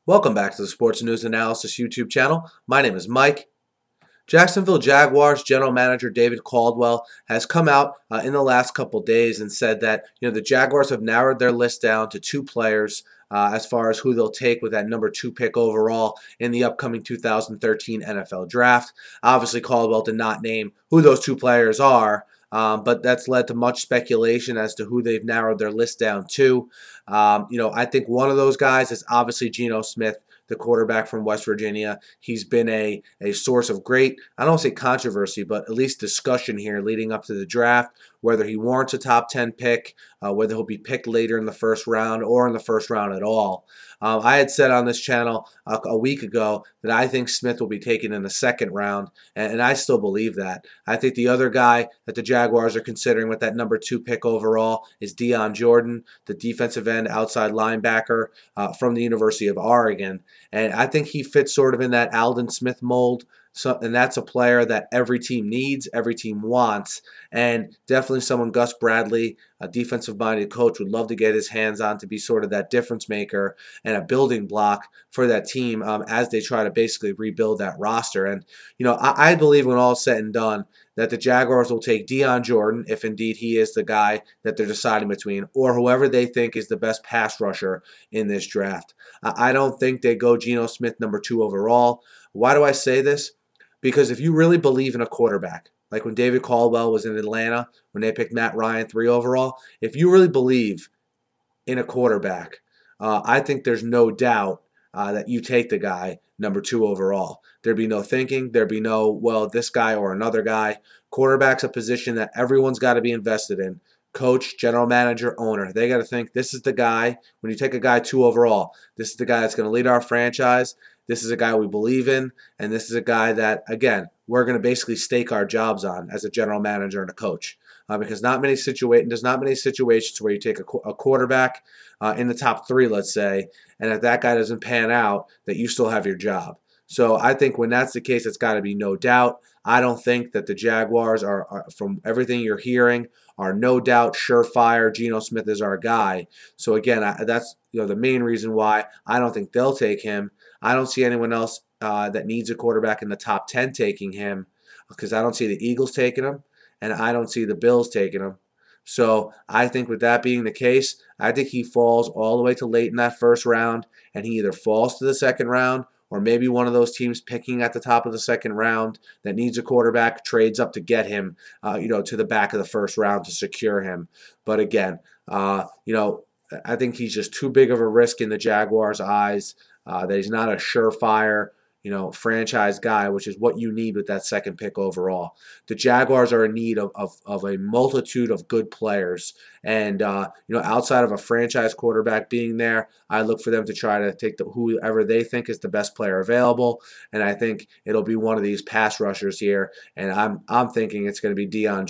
Welcome back to the Sports News Analysis YouTube channel. My name is Mike. Jacksonville Jaguars general manager David Caldwell has come out in the last couple days and said that the Jaguars have narrowed their list down to two players as far as who they'll take with that number 2 pick overall in the upcoming 2013 NFL Draft. Obviously, Caldwell did not name who those two players are. But that's led to much speculation as to who they've narrowed their list down to. I think one of those guys is obviously Geno Smith, the quarterback from West Virginia. He's been a source of great, I don't say controversy, but at least discussion here leading up to the draft, whether he warrants a top 10 pick, whether he'll be picked later in the first round or in the first round at all. I had said on this channel a week ago that I think Smith will be taken in the second round, and I still believe that. I think the other guy that the Jaguars are considering with that number 2 pick overall is Dion, the defensive end outside linebacker from the University of Oregon. And I think he fits sort of in that Aldon Smith mold. And that's a player that every team needs, every team wants, and definitely someone Gus Bradley, a defensive-minded coach, would love to get his hands on to be sort of that difference maker and a building block for that team as they try to basically rebuild that roster. And, I believe when all is said and done that the Jaguars will take Dion, if indeed he is the guy that they're deciding between, or whoever they think is the best pass rusher in this draft. I don't think they go Geno Smith number 2 overall. Why do I say this? Because if you really believe in a quarterback, like when David Caldwell was in Atlanta, when they picked Matt Ryan 3 overall, if you really believe in a quarterback, I think there's no doubt that you take the guy number 2 overall. There'd be no thinking. There'd be no, well, this guy or another guy. Quarterback's a position that everyone's got to be invested in. Coach, general manager, owner. They got to think this is the guy. When you take a guy 2 overall, this is the guy that's going to lead our franchise. This is a guy we believe in, and this is a guy that, again, we're going to basically stake our jobs on as a general manager and a coach. Because there's not many situations where you take a quarterback in the top 3, let's say, and if that guy doesn't pan out, that you still have your job. So I think when that's the case, it's got to be no doubt. I don't think that the Jaguars are, from everything you're hearing, are no doubt surefire. Geno Smith is our guy. So again, that's the main reason why I don't think they'll take him. I don't see anyone else that needs a quarterback in the top 10 taking him, because I don't see the Eagles taking him, and I don't see the Bills taking him. So I think with that being the case, I think he falls all the way to late in that first round, and he either falls to the second round, or maybe one of those teams picking at the top of the second round that needs a quarterback trades up to get him, to the back of the first round to secure him. But again, I think he's just too big of a risk in the Jaguars' eyes. That he's not a surefire, franchise guy, which is what you need with that second pick overall. The Jaguars are in need of a multitude of good players. And, outside of a franchise quarterback being there, I look for them to try to take whoever they think is the best player available. And I think it'll be one of these pass rushers here. And I'm thinking it's going to be Dion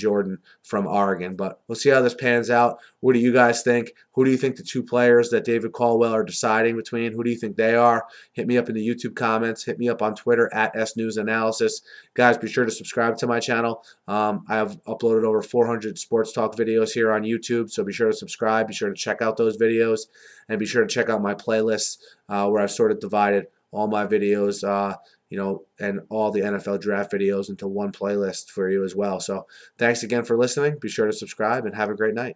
from Oregon. But we'll see how this pans out. What do you guys think? Who do you think the 2 players that David Caldwell are deciding between? Who do you think they are? Hit me up in the YouTube comments. Hit me up on Twitter at SNewsAnalysis. Guys, be sure to subscribe to my channel. I have uploaded over 400 sports talk videos here on YouTube, so be sure to subscribe. Be sure to check out those videos, and be sure to check out my playlists where I've sort of divided all my videos, and all the NFL draft videos into one playlist for you as well. So thanks again for listening. Be sure to subscribe, and have a great night.